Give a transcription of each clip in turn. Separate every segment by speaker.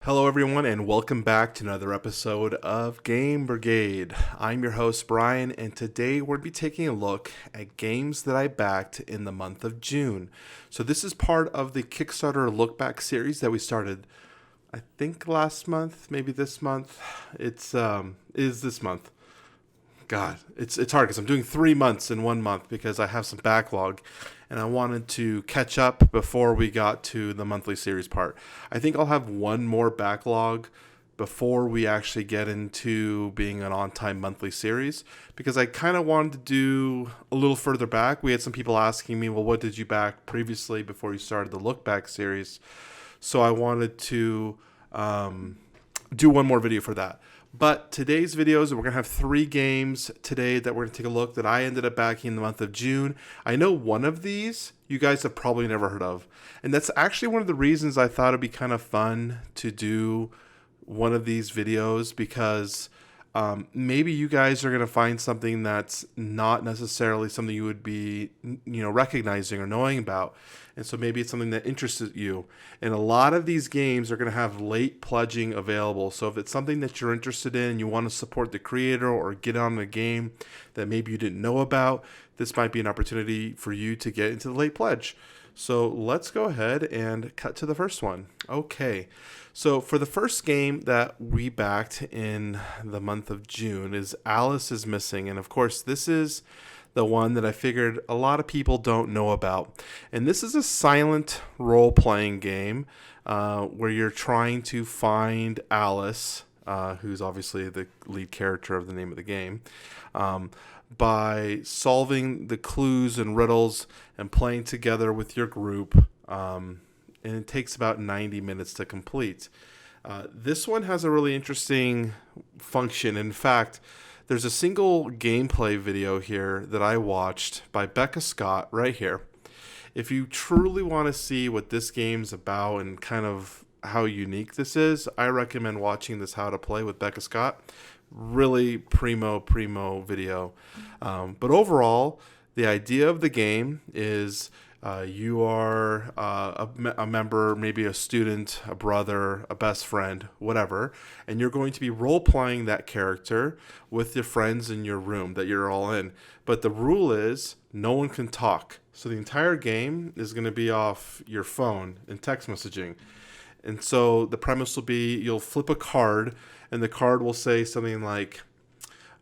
Speaker 1: Hello, everyone, and welcome back to another episode of Game Brigade. I'm your host, Brian, and today we'll be taking a look at games that I backed in the month of June. So this is part of the Kickstarter Look Back series that we started, I think, last month, maybe this month. Is this month. God, it's hard because I'm doing 3 months in 1 month because I have some backlog and I wanted to catch up before we got to the monthly series part. I think I'll have one more backlog before we actually get into being an on-time monthly series because I kind of wanted to do a little further back. We had some people asking me, well, what did you back previously before you started the Look Back series? So I wanted to do one more video for that. But today's videos, we're going to have 3 games today that we're going to take a look that I ended up backing in the month of June. I know one of these you guys have probably never heard of. And that's actually one of the reasons I thought it'd be kind of fun to do one of these videos because maybe you guys are going to find something that's not necessarily something you would be, recognizing or knowing about. And so maybe it's something that interests you. And a lot of these games are going to have late pledging available. So if it's something that you're interested in and you want to support the creator or get on a game that maybe you didn't know about, this might be an opportunity for you to get into the late pledge. So let's go ahead and cut to the first one. Okay, so for the first game that we backed in the month of June is Alice is Missing. And of course, this is the one that I figured a lot of people don't know about. And this is a silent role-playing game where you're trying to find Alice, who's obviously the lead character of the name of the game, by solving the clues and riddles and playing together with your group. And it takes about 90 minutes to complete. This one has a really interesting function. In fact, there's a single gameplay video here that I watched by Becca Scott right here. If you truly want to see what this game's about and kind of how unique this is, I recommend watching this How to Play with Becca Scott. Really primo video. But overall, the idea of the game is you are a member, maybe a student, a brother, a best friend, whatever, and you're going to be role-playing that character with your friends in your room that you're all in. But the rule is no one can talk. So the entire game is going to be off your phone and text messaging. And so the premise will be you'll flip a card, and the card will say something like,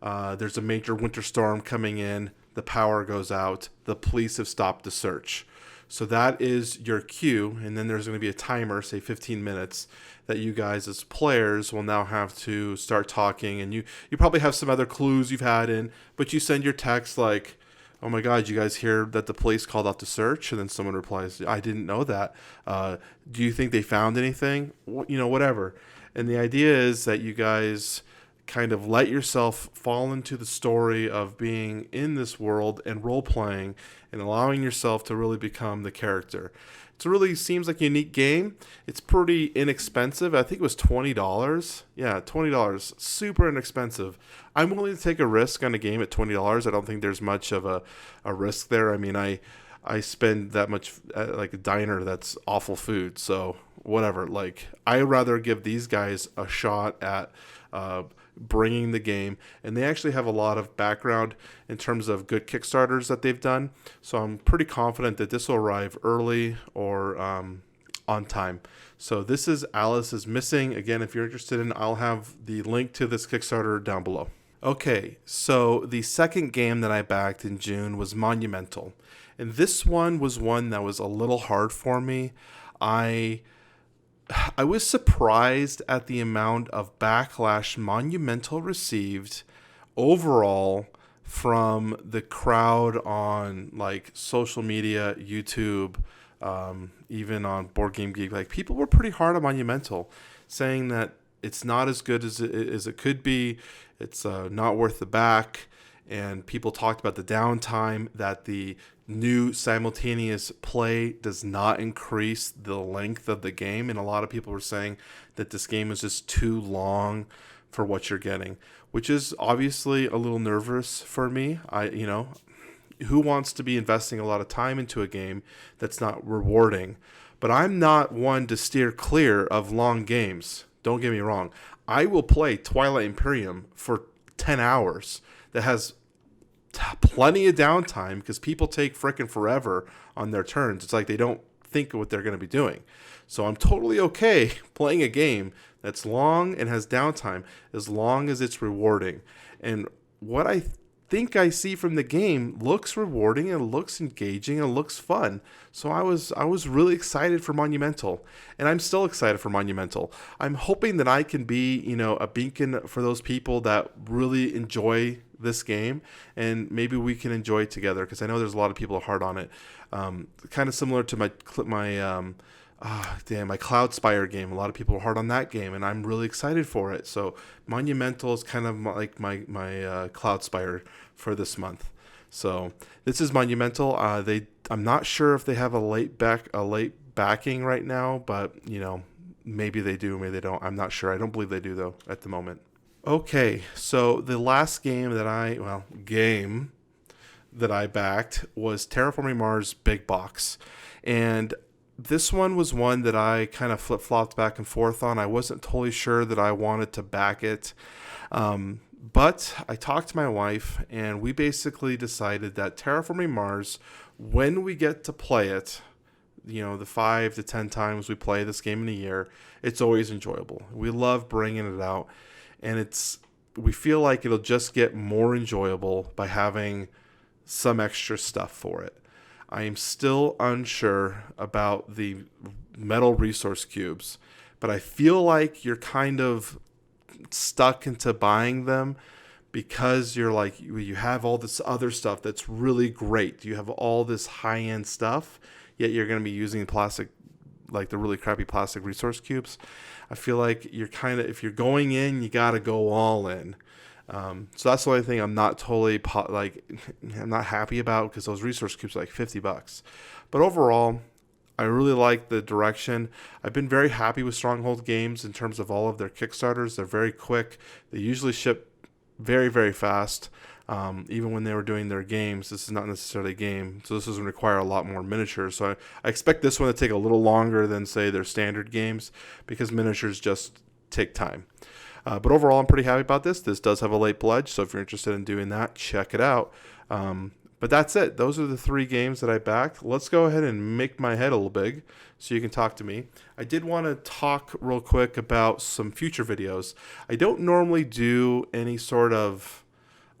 Speaker 1: there's a major winter storm coming in, the power goes out, the police have stopped the search. So that is your cue, and then there's going to be a timer, say 15 minutes, that you guys as players will now have to start talking, and you probably have some other clues you've had in, but you send your text like, oh my God, you guys hear that the police called out to search? And then someone replies, I didn't know that. Do you think they found anything? Whatever. And the idea is that you guys kind of let yourself fall into the story of being in this world and role-playing and allowing yourself to really become the character. It really seems like a unique game. It's pretty inexpensive. I think it was $20. Yeah, $20. Super inexpensive. I'm willing to take a risk on a game at $20. I don't think there's much of a risk there. I mean, I spend that much at like a diner that's awful food. So whatever. Like, I'd rather give these guys a shot at bringing the game, and they actually have a lot of background in terms of good Kickstarters that they've done, so I'm pretty confident that this will arrive early or on time. So this is Alice is Missing. Again, if you're interested in, I'll have the link to this Kickstarter down below. Okay, so the second game that I backed in June was Monumental, and this one was one that was a little hard for me. I was surprised at the amount of backlash Monumental received overall from the crowd on like social media, YouTube, even on Board Game Geek. Like, people were pretty hard on Monumental, saying that it's not as good as it could be. It's not worth the back. And people talked about the downtime, that the new simultaneous play does not increase the length of the game. And a lot of people were saying that this game is just too long for what you're getting, which is obviously a little nervous for me. Who wants to be investing a lot of time into a game that's not rewarding? But I'm not one to steer clear of long games. Don't get me wrong. I will play Twilight Imperium for 10 hours that has plenty of downtime because people take frickin' forever on their turns. It's like they don't think of what they're going to be doing. So I'm totally okay playing a game that's long and has downtime as long as it's rewarding. And what I think I see from the game looks rewarding and looks engaging and looks fun. So I was really excited for Monumental, and I'm still excited for Monumental. I'm hoping that I can be, a beacon for those people that really enjoy this game, and maybe we can enjoy it together, because I know there's a lot of people hard on it. Kind of similar to my Cloud Spire game. A lot of people are hard on that game, and I'm really excited for it. So Monumental is kind of like my Cloud Spire for this month. So this is Monumental. I'm not sure if they have a late backing right now, but maybe they do, maybe they don't. I'm not sure. I don't believe they do though at the moment. Okay, so the last game that I backed was Terraforming Mars Big Box, and this one was one that I kind of flip-flopped back and forth on. I wasn't totally sure that I wanted to back it. But I talked to my wife, and we basically decided that Terraforming Mars, when we get to play it, the 5 to 10 times we play this game in a year, it's always enjoyable. We love bringing it out, and we feel like it'll just get more enjoyable by having some extra stuff for it. I am still unsure about the metal resource cubes, but I feel like you're kind of stuck into buying them because you have all this other stuff that's really great. You have all this high-end stuff, yet you're going to be using plastic, like the really crappy plastic resource cubes. I feel like if you're going in, you got to go all in. So that's the only thing I'm not totally I'm not happy about, because those resource cubes are like $50. But overall, I really like the direction. I've been very happy with Stronghold Games in terms of all of their Kickstarters. They're very quick. They usually ship very, very fast. Even when they were doing their games, this is not necessarily a game, so this doesn't require a lot more miniatures. So I expect this one to take a little longer than, say, their standard games, because miniatures just take time. But overall, I'm pretty happy about this. This does have a late pledge, so if you're interested in doing that, check it out. But that's it. Those are the 3 games that I backed. Let's go ahead and make my head a little big so you can talk to me. I did want to talk real quick about some future videos. I don't normally do any sort of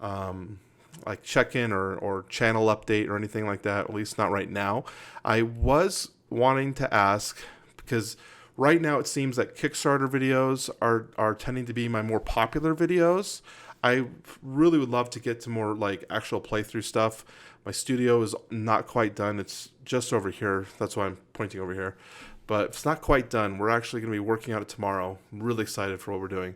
Speaker 1: like check-in or channel update or anything like that, at least not right now. I was wanting to ask, because right now it seems that Kickstarter videos are tending to be my more popular videos. I really would love to get to more like actual playthrough stuff. My studio is not quite done. It's just over here. That's why I'm pointing over here. But it's not quite done. We're actually going to be working on it tomorrow. I'm really excited for what we're doing.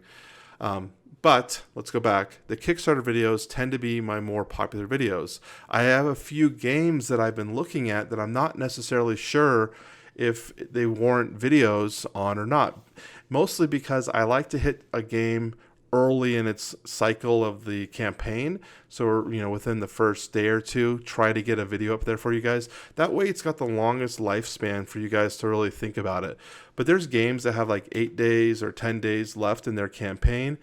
Speaker 1: But let's go back. The Kickstarter videos tend to be my more popular videos. I have a few games that I've been looking at that I'm not necessarily sure if they warrant videos on or not. Mostly because I like to hit a game early in its cycle of the campaign. So, within the first day or two, try to get a video up there for you guys. That way it's got the longest lifespan for you guys to really think about it. But there's games that have like 8 days or 10 days left in their campaign.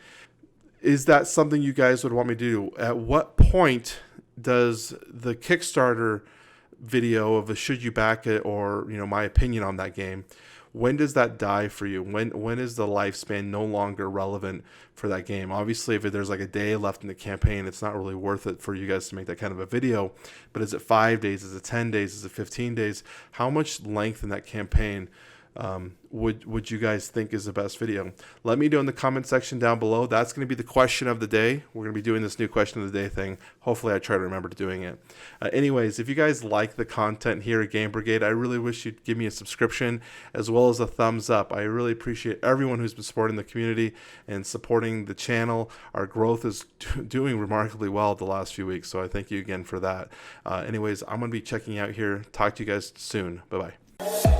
Speaker 1: Is that something you guys would want me to do? At what point does the Kickstarter video of a should you back it, or my opinion on that game, when does that die for you? When is the lifespan no longer relevant for that game? Obviously, if there's like a day left in the campaign, it's not really worth it for you guys to make that kind of a video. But is it 5 days? Is it 10 days? Is it 15 days? How much length in that campaign would you guys think is the best video? Let me know in the comment section down below. That's going to be the question of the day. We're going to be doing this new question of the day thing. Hopefully I try to remember to doing it. Anyways, if you guys like the content here at Game Brigade, I really wish you'd give me a subscription as well as a thumbs up. I really appreciate everyone who's been supporting the community and supporting the channel. Our growth is doing remarkably well the last few weeks, so I thank you again for that. Anyways, I'm going to be checking out here. Talk to you guys soon. Bye-bye.